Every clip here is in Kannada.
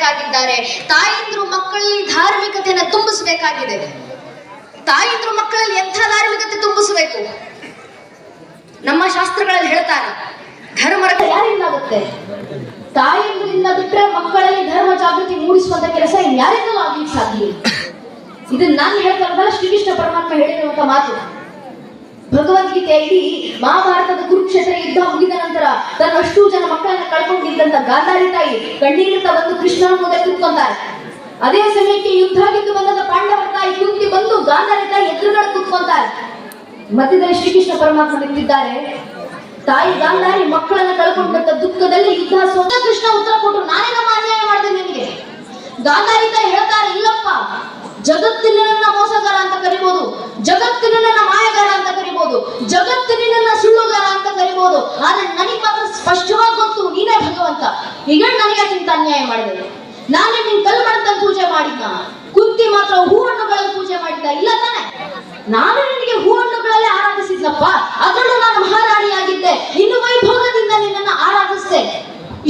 ಬೇಕಾಗಿದ್ದಾರೆ. ತಾಯಂದ್ರು ಮಕ್ಕಳಲ್ಲಿ ಧಾರ್ಮಿಕತೆಯನ್ನು ತುಂಬಿಸಬೇಕಾಗಿದೆ. ತಾಯಂದ್ರು ಮಕ್ಕಳಲ್ಲಿ ಎಂಥ ಧಾರ್ಮಿಕತೆ ತುಂಬಿಸಬೇಕು? ನಮ್ಮ ಶಾಸ್ತ್ರಗಳಲ್ಲಿ ಹೇಳ್ತಾರೆ, ಧರ್ಮ ಯಾರಿಂದಾಗುತ್ತೆ? ತಾಯಂದ್ರಿಂದ ಬಿಟ್ಟರೆ ಮಕ್ಕಳಲ್ಲಿ ಧರ್ಮ ಜಾಗೃತಿ ಮೂಡಿಸುವಂತ ಕೆಲಸ ಯಾರಿಂದಲೂ ಆಗ್ಲಿಕ್ಕೆ ಸಾಧ್ಯ ಇಲ್ಲ. ಇದನ್ನ ನಾನು ಹೇಳ್ತಾ ಇರೋದಲ್ಲ, ಶ್ರೀಕೃಷ್ಣ ಪರಮಾತ್ಮ ಹೇಳಿರುವಂತ ಮಾತು. ಭಗವದ್ಗೀತೆಯಲ್ಲಿ ಮಹಾಭಾರತದ ಕುರುಕ್ಷೇತ್ರ ಯುದ್ಧ ಮುಗಿದ ನಂತರ ತನ್ನಷ್ಟು ಜನ ಮಕ್ಕಳನ್ನ ಕಳ್ಕೊಂಡಿದ್ದಂತ ಗಾಂಧಾರಿ ತಾಯಿ ಕಣ್ಣೀರಿತ ಬಂದು ಕೃಷ್ಣನ ಮುಂದೆ ಕೂತ್ಕೊಂತಾರೆ. ಅದೇ ಸಮಯಕ್ಕೆ ಯುದ್ಧ ಗೆದ್ದು ಬಂದ ಪಾಂಡವರ ತಾಯಿ ಕುಂತಿ ಬಂದು ಗಾಂಧಾರಿ ತಾಯಿ ಎದುರುಗಡೆ ಕೂತ್ಕೊಂತಾರೆ. ಮಧ್ಯದಲ್ಲಿ ಶ್ರೀಕೃಷ್ಣ ಪರಮಾತ್ಮ ನಿಂತಿದ್ದಾರೆ. ತಾಯಿ ಗಾಂಧಾರಿ ಮಕ್ಕಳನ್ನ ಕಳ್ಕೊಂಡಂತ ದುಃಖದಲ್ಲಿ ಯುದ್ಧ ಸೋತ ಕೃಷ್ಣ ಉತ್ತರ ಕೊಟ್ಟರು, ನಾನೇ ನಮ್ಮ ಅನ್ಯಾಯ ಮಾಡಿದೆ ನಿನಗೆ. ಗಾಂಧಾರಿ ತಾಯಿ ಹೇಳ್ತಾರೆ, ಇಲ್ಲಪ್ಪ, ಜಗತ್ತಿನ ಮೋಸಗಾರ ಅಂತ ಕರಿಬಹುದು, ಜಗತ್ತಿನ ಮಾಯಗಾರ ಅಂತ ಕರಿಬಹುದು, ಜಗತ್ತಿನ ಸುಳ್ಳುಗಾರ ಅಂತ ಕರಿಬಹುದು, ಆದ್ರೆ ನನಗೆ ಮಾತ್ರ ಸ್ಪಷ್ಟವಾಗಿ ಗೊತ್ತು ನೀನೇ ಭಗವಂತ. ಈಗ ನನಗೆ ಇಂತ ಅನ್ಯಾಯ ಮಾಡಿದೆ. ನಾನೇ ನಿನ್ ಕಲ್ಲು ಮಾಡ್ತಾ ಪೂಜೆ ಮಾಡಿದ್ನ, ಕುಂತಿ ಮಾತ್ರ ಹೂ ಹಣ್ಣುಗಳಲ್ಲಿ ಪೂಜೆ ಮಾಡಿದ್ದ, ಇಲ್ಲ ತಾನೆ? ನಾನು ನಿನಗೆ ಹೂ ಹಣ್ಣುಗಳಲ್ಲೇ ಆರಾಧಿಸಿದ್ನಪ್ಪ, ಅದರಲ್ಲೂ ನಾನು ಮಹಾರಾಣಿಯಾಗಿದ್ದೆ, ಇನ್ನು ವೈಭೋಗದಿಂದ ನಿನ್ನನ್ನು ಆರಾಧಿಸಿದೆ.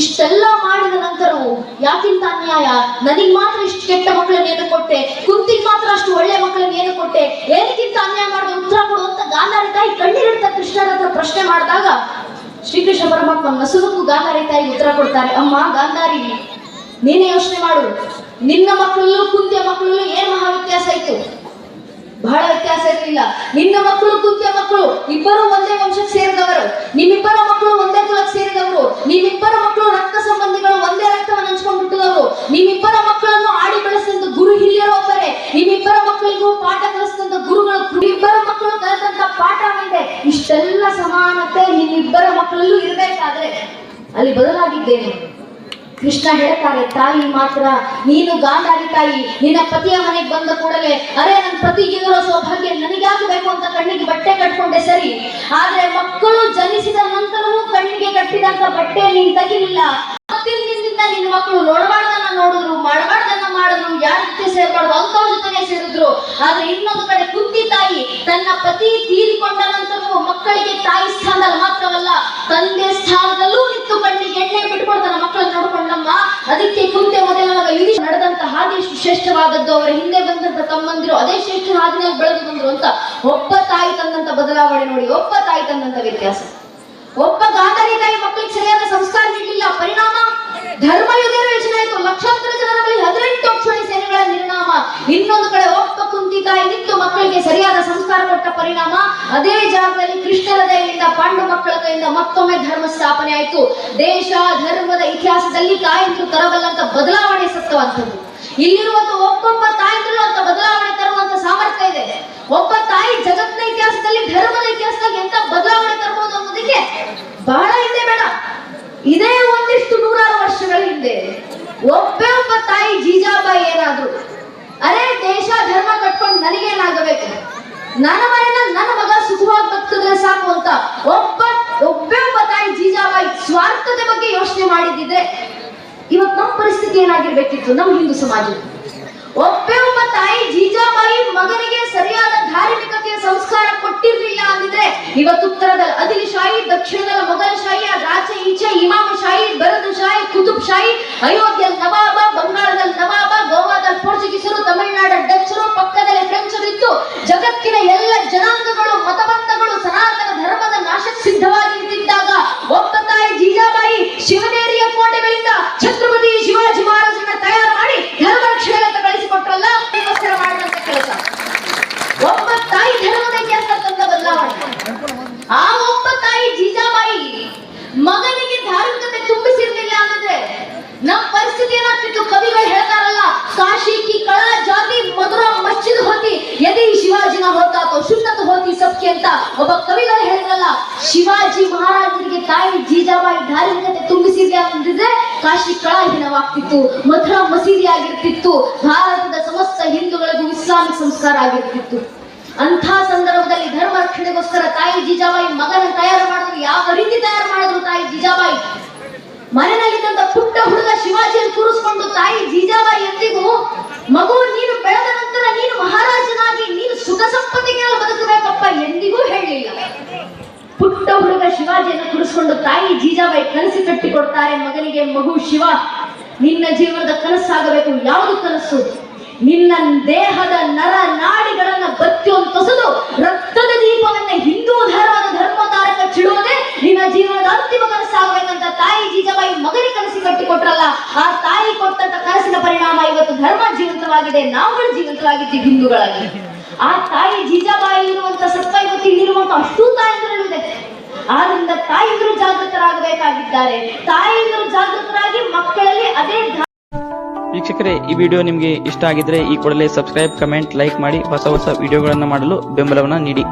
ಇಷ್ಟೆಲ್ಲ ಮಾಡಿದ ನಂತರವೂ ಯಾಕಿಂತ ಅನ್ಯಾಯ? ನನಗೆ ಮಾತ್ರ ಇಷ್ಟು ಕೆಟ್ಟ ಮಕ್ಕಳನ್ನ ಏನು ಕೊಟ್ಟೆ, ಕುಂತಿಗೆ ಮಾತ್ರ ಅಷ್ಟು ಒಳ್ಳೆ ಮಕ್ಕಳನ್ನ ಏನು ಕೊಟ್ಟೆ, ಏನಕ್ಕಿಂತ ಅನ್ಯಾಯ ಮಾಡಿದ ಉತ್ತರ ಕೊಡು ಅಂತ ಗಾಂಧಾರಿ ತಾಯಿ ಕಣ್ಣೀರಿಡ್ತಾ ಕೃಷ್ಣನ ಹತ್ರ ಪ್ರಶ್ನೆ ಮಾಡಿದಾಗ ಶ್ರೀಕೃಷ್ಣ ಪರಮಾತ್ಮ ನಸುನಕ್ಕೂ ಗಾಂಧಾರಿ ತಾಯಿ ಉತ್ತರ ಕೊಡ್ತಾರೆ, ಅಮ್ಮ ಗಾಂಧಾರಿ, ನೀನೇ ಯೋಚನೆ ಮಾಡು, ನಿನ್ನ ಮಕ್ಕಳಲ್ಲೂ ಕುಂತಿಯ ಮಕ್ಕಳಲ್ಲೂ ಏನ್ ಮಹಾ ವ್ಯತ್ಯಾಸ ಇತ್ತು? ಬಹಳ ವ್ಯತ್ಯಾಸ ಇರಲಿಲ್ಲ. ನಿನ್ನ ಮಕ್ಕಳು ಕುಂತಿಯ ಮಕ್ಕಳು ಇಬ್ಬರು ಒಂದೇ ವಂಶಕ್ಕೆ ಸೇರಿದವರು, ನಿಮ್ಮಿಬ್ಬರ ಮಕ್ಕಳು ಒಂದೇ ಕುಲಕ್ಕೆ ಸೇರಿದವರು, ನಿಮ್ಮಿಬ್ಬರ ಮಕ್ಕಳು ರಕ್ತ ಸಂಬಂಧಿಗಳು, ಒಂದೇ ರಕ್ತವನ್ನು ಹಂಚ್ಕೊಂಡು ಬಿಟ್ಟಿದವರು, ನಿಮ್ಮಿಬ್ಬರ ಮಕ್ಕಳನ್ನು ಆಡಿ ಬೆಳೆಸಿದಂತ ಗುರು ಹಿರಿಯರು ಒಬ್ಬರೇ, ನಿಮ್ಮಿಬ್ಬರ ಮಕ್ಕಳಿಗೂ ಪಾಠ ಕಲಿಸಿದಂತ ಗುರುಗಳು, ಇಬ್ಬರ ಮಕ್ಕಳು ಕಲಿತಂತ ಪಾಠ ಇದೆ. ಇಷ್ಟೆಲ್ಲ ಸಮಾನತೆ ನಿಮ್ಮಿಬ್ಬರ ಮಕ್ಕಳಲ್ಲೂ ಇರಬೇಕಾದ್ರೆ ಅಲ್ಲಿ ಬದಲಾಗಿದ್ದೇನೆ. ಕೃಷ್ಣ ಹೇಳ್ತಾರೆ, ತಾಯಿ ಮಾತ್ರ, ನೀನು ಗಾಂಧಾರಿ ತಾಯಿ, ನಿನ್ನ ಪತಿಯ ಮನೆಗೆ ಬಂದ ಕೂಡಲೇ ಅರೆ ನನ್ನ ಪತಿಗಿರೋ ಸೌಭಾಗ್ಯ ನನಗಾಗಬೇಕು ಅಂತ ಕಣ್ಣಿಗೆ ಬಟ್ಟೆ ಕಟ್ಕೊಂಡೆ ಸರಿ, ಆದ್ರೆ ಮಕ್ಕಳು ಜನಿಸಿದ ನಂತರವೂ ಕಣ್ಣಿಗೆ ಕಟ್ಟಿದಂತ ಬಟ್ಟೆ ನೀನ್ ತೆಗಿಲಿಲ್ಲ. ದಿನದಿಂದ ನಿನ್ನ ಮಕ್ಕಳು ನೋಡಬಾರ್ದನ್ನ ನೋಡಿದ್ರು, ಮಾಡಬಾರ್ದನ್ನ ಮಾಡಿದ್ರು, ಯಾರ ಜೊತೆ ಸೇರ್ಬಾರ್ದು ಅಂಥವ್ರ ಜೊತೆನೆ ಸೇರಿದ್ರು. ಆದ್ರೆ ಇನ್ನೊಂದು ಕಡೆ ಕುಂತಿ ತಾಯಿ ತನ್ನ ಪತಿ ತೀರಿಕೊಂಡ ನಂತರವೂ ಮಕ್ಕಳಿಗೆ ತಾಯಿ ಸ್ಥಾನದಲ್ಲಿ ಮಾತ್ರವಲ್ಲ ತಂದೆ ಸ್ಥಾನದಲ್ಲೂ ನಿಂತು ಕಣ್ಣಿಗೆ ಎಣ್ಣೆ ಬಿಟ್ಕೊಂಡು ತನ್ನ ಮಕ್ಕಳನ್ನು ನೋಡ್ಕೊಂಡಮ್ಮ. ಅದಕ್ಕೆ ಕುಂತೆ ಮೊದಲ ಮಗ ಯುಧಿಷ್ಠಿರ ನಡೆದಂತ ಹಾದಿ ಎಷ್ಟು ಶ್ರೇಷ್ಠವಾದದ್ದು, ಅವರ ಹಿಂದೆ ಬಂದಂತ ತಮ್ಮಂದಿರು ಅದೇ ಶ್ರೇಷ್ಠ ಹಾದಿನಲ್ಲಿ ಬೆಳೆದು ಬಂದ್ರು ಅಂತ ಒಬ್ಬ ತಾಯಿ ತಂದಂತ ಬದಲಾವಣೆ ನೋಡಿ, ಒಬ್ಬ ತಾಯಿ ತಂದಂತ ವ್ಯತ್ಯಾಸ. ಒಬ್ಬ ಗಾಂಧಾರಿ ತಾಯಿ ಮಕ್ಕಳಿಗೆ ಸರಿಯಾದ ಸಂಸ್ಕಾರ ನೀಡಲಿಲ್ಲ, ಪರಿಣಾಮ ಧರ್ಮಯುದ್ಧ ಯೋಚನೆ ಆಯಿತು, ಲಕ್ಷಾಂತರ ಜನರ ಬಳಿ 18 ಅಕ್ಷೋಣಿ ಸೇನೆಗಳ ನಿರ್ನಾಮ. ಇನ್ನೊಂದು ಕಡೆ ಒಬ್ಬ ಕುಂತಿ ತಾಯಿ ನಿಂತು ಮಕ್ಕಳಿಗೆ ಸರಿಯಾದ ಸಂಸ್ಕಾರ ಕೊಟ್ಟ ಪರಿಣಾಮ ಅದೇ ಜಾಗದಲ್ಲಿ ಕೃಷ್ಣನ ದಯೆಯಿಂದ ಪಾಂಡು ಮಕ್ಕಳ ಕೈಯಿಂದ ಮತ್ತೊಮ್ಮೆ ಧರ್ಮ ಸ್ಥಾಪನೆ ಆಯಿತು. ದೇಶ ಧರ್ಮದ ಇತಿಹಾಸದಲ್ಲಿ ತಾಯಂದ್ರು ತರಬಲ್ಲಂತ ಬದಲಾವಣೆ ಸತ್ತವಂಥದ್ದು. ಇಲ್ಲಿರುವಂತ ಒಬ್ಬೊಬ್ಬ ತಾಯಂದ್ರು ಅಂತ ಬದಲಾವಣೆ ತರುವಂತ ಸಾಮರ್ಥ್ಯ ಇದೆ. ಒಬ್ಬ ತಾಯಿ ಜಗತ್ತಿನ ಇತಿಹಾಸದಲ್ಲಿ ಧರ್ಮದ ಇತಿಹಾಸದಲ್ಲಿ ಎಂತ ಬದಲಾವಣೆ ತರಬಹುದು ಅನ್ನೋದಕ್ಕೆ ಬಹಳ ಹಿಂದೆ ಬೇಡ, ಇದೇ ಒಂದಿಷ್ಟು 100 ವರ್ಷಗಳ ಹಿಂದೆ ಒಬ್ಬ ತಾಯಿ ಜೀಜಾಬಾಯಿ ಏನಾದ್ರು ಅರೆ ದೇಶ ಧರ್ಮ ಕಟ್ಕೊಂಡು ನನಗೇನಾಗಬೇಕು, ನನ್ನ ಮನೆಯಲ್ಲಿ ನನ್ನ ಮಗ ಸುಖವಾಗಿ ಬದುಕಿದ್ರೆ ಸಾಕು ಅಂತ ಒಬ್ಬ ತಾಯಿ ಜೀಜಾಬಾಯಿ ಸ್ವಾರ್ಥದ ಬಗ್ಗೆ ಯೋಚನೆ ಮಾಡಿದ್ದಿದ್ರೆ ಇವತ್ತು ನಮ್ಮ ಪರಿಸ್ಥಿತಿ ಏನಾಗಿರ್ಬೇಕಿತ್ತು? ನಮ್ಮ ಹಿಂದೂ ಸಮಾಜ ಒಬ್ಬ ತಾಯಿ ಜೀಜಾಬಾಯಿ ಮಗನಿಗೆ ಸರಿಯಾದ ಧಾರ್ಮಿಕತೆಯ ಸಂಸ್ಕಾರ ಕೊಟ್ಟಿರ್ಲಿಲ್ಲ ಅಂದಿದ್ರೆ ಇವತ್ತು ಉತ್ತರದಲ್ಲಿ ಅದಿಲ್ಶಾಹಿ, ದಕ್ಷಿಣದಲ್ಲಿ ಮೊಘಲ್ ಶಾಹಿ, ಆಚೆ ಈಚೆ ಇಮಾಮ್ ಶಾಹಿ, ಬರದ್ ಶಾಹಿ, ಕುತುಬ್ ಶಾಹಿ, ಅಯೋಧ್ಯೆಯಲ್ಲಿ ನವಾಬ, ಬಂಗಾಳದಲ್ಲಿ ನವಾಬ, ಗೋವಾದಲ್ಲಿ ಪೋರ್ಚುಗೀಸರು, ತಮಿಳುನಾಡಲ್ಲಿ ಡಚ್ಚರು, ಪಕ್ಕದಲ್ಲಿ ಫ್ರೆಂಚರು ಇತ್ತು. ಜಗತ್ತಿನ ಎಲ್ಲ ಜನಾಂಗಗಳು ಮತಬಂಧಗಳು ಸನಾತನ ಧರ್ಮದ ನಾಶಕ್ಕೆ ಸಿದ್ಧವಾಗಿ ನಿಂತಿದ್ದಾಗ ಒಬ್ಬ ತಾಯಿ ಜೀಜಾಬಾಯಿ ಶಿವನೇರಿಯ ಕೋಟೆಗಳಿಂದ ಛತ್ರಪತಿ ಶಿವಾಜಿ ಮಹಾರಾಜನ ತಯಾರು ಮಾಡಿ ಧರ್ಮ ರಕ್ಷಣೆಗೆ ಕಳಿಸಿಕೊಟ್ರಲ್ಲ, ಅದಕ್ಕೋಸ್ಕರ ಮಾಡಿದಂತ ಕೆಲಸ. ಒಬ್ಬ ತಾಯಿ ಧರ್ಮದ ಇತಿಹಾಸ ತಂದ ಬದಲಾವಣೆ. ಆ ಒಬ್ಬ ತಾಯಿ ಜೀಜಾಬಾಯಿ ಮಗನಿಗೆ ಧಾರ್ಮಿಕತೆ ತುಂಬಿಸಿರ್ಲಿಲ್ಲ ಅಂದ್ರೆ ನಮ್ಮ ಪರಿಸ್ಥಿತಿ ಏನಾಗ್ತಿತ್ತು? ಕವಿಗಳು ಹೇಳ್ತಾರಲ್ಲ, ಕಾಶಿ ಕಿ ಕಳಾ ಜಾತಿ ಮಧುರಾ ಮಸ್ಜಿದ್ ಹೋತಿ ಯದಿ ಶಿವಾಜಿನ ಹೋತಾ ತೋ ಶುದ್ಧತ ಹೋತಿ ಸಬ್ಕಿ ಅಂತ ಒಬ್ಬ ಕವಿಗಳು ಹೇಳಿದ್ರಲ್ಲ. ಶಿವಾಜಿ ಮಹಾರಾಜರಿಗೆ ತಾಯಿ ಜೀಜಾಬಾಯಿ ಧಾರ್ಮಿಕತೆ ತುಂಬಿಸಿದ್ದೆ ಅಂದಿದ್ರೆ ಕಾಶಿ ಕಳಾಹೀನವಾಗ್ತಿತ್ತು, ಮಧುರಾ ಮಸೀದಿ ಆಗಿರ್ತಿತ್ತು, ಭಾರತದ ಸಮಸ್ತ ಹಿಂದೂಗಳಿಗೂ ಇಸ್ಲಾಮಿಕ್ ಸಂಸ್ಕಾರ ಆಗಿರ್ತಿತ್ತು. ಅಂಥ ಸಂದರ್ಭದಲ್ಲಿ ಧರ್ಮ ರಕ್ಷಣೆಗೋಸ್ಕರ ತಾಯಿ ಜೀಜಾಬಾಯಿ ಮಗನ ತಯಾರು ಮಾಡಿದ್ರು. ಯಾವ ರೀತಿ ತಯಾರು ಮಾಡಿದ್ರು ತಾಯಿ ಜೀಜಾಬಾಯಿ? ಮನೆಯಲ್ಲಿದ್ದಂತ ಪುಟ್ಟ ಹುಡುಗ ಶಿವಾಜಿಯನ್ನು ಕೂರಿಸ್ಕೊಂಡು ತಾಯಿ ಜೀಜಾಬಾಯಿ ಎಂದಿಗೂ ಮಗು ನೀನು ಬೆಳೆದ ನಂತರ ನೀನು ಮಹಾರಾಜನಾಗಿ ನೀನು ಸುಖ ಸಂಪತ್ತಿಗೆಲ್ಲ ಬದುಕಬೇಕಪ್ಪ ಎಂದಿಗೂ ಹೇಳಲಿಲ್ಲ. ಪುಟ್ಟ ಹುಡುಗ ಶಿವಾಜಿಯನ್ನು ಕೂರಿಸ್ಕೊಂಡು ತಾಯಿ ಜೀಜಾಬಾಯಿ ಕನಸು ಕಟ್ಟಿಕೊಡ್ತಾರೆ ಮಗನಿಗೆ, ಮಗು ಶಿವ ನಿನ್ನ ಜೀವನದ ಕನಸಾಗಬೇಕು. ಯಾವುದು ಕನಸು? ನಿನ್ನ ದೇಹದ ನರ ನಾಡಿಗಳನ್ನ ಬತ್ತಿಯೊಂತೊಸದು ರಕ್ತದ ದೀಪವನ್ನ ಹಿಂದೂ ಧರ್ಮ ತಾರಕ ಚಿಡುವುದೇ ನಿನ್ನ ಜೀವನದ ಅಂತಿಮ ಕನಸಾಗಬೇಕಂತ ತಾಯಿ ಜೀಜಾಬಾಯಿ ಮಗನಿಗೆ ಕನಸಿ ಕಟ್ಟಿಕೊಟ್ರಲ್ಲ. ಆ ತಾಯಿ ಕೊಟ್ಟಂತ ಕನಸಿನ ಪರಿಣಾಮ ಇವತ್ತು ಧರ್ಮ ಜೀವಂತವಾಗಿದೆ, ನಾವುಗಳು ಜೀವಂತವಾಗಿದ್ದೀವಿ ಹಿಂದೂಗಳಾಗಿ. ಆ ತಾಯಿ ಜೀಜಾಬಾಯಿ ಇರುವಂತ ಸತ್ವ ಇವತ್ತು ಇಲ್ಲಿರುವಂತ ಅಷ್ಟೂ ತಾಯಂದಿರಲ್ಲಿದೆ. ಆದ್ರಿಂದ ತಾಯಂದಿರು ಜಾಗೃತರಾಗಬೇಕಾಗಿದ್ದಾರೆ. ತಾಯಂದಿರು ಜಾಗೃತರಾಗಿ ಮಕ್ಕಳಲ್ಲಿ ಅದೇ. ವೀಕ್ಷಕರೇ, ಈ ವಿಡಿಯೋ ನಿಮಗೆ ಇಷ್ಟ ಆಗಿದ್ರೆ ಈ ಕೂಡಲೇ ಸಬ್ಸ್ಕ್ರೈಬ್, ಕಮೆಂಟ್, ಲೈಕ್ ಮಾಡಿ ಹೊಸ ವಿಡಿಯೋಗಳನ್ನು ಮಾಡಲು ಬೆಂಬಲವನ್ನು ನೀಡಿ.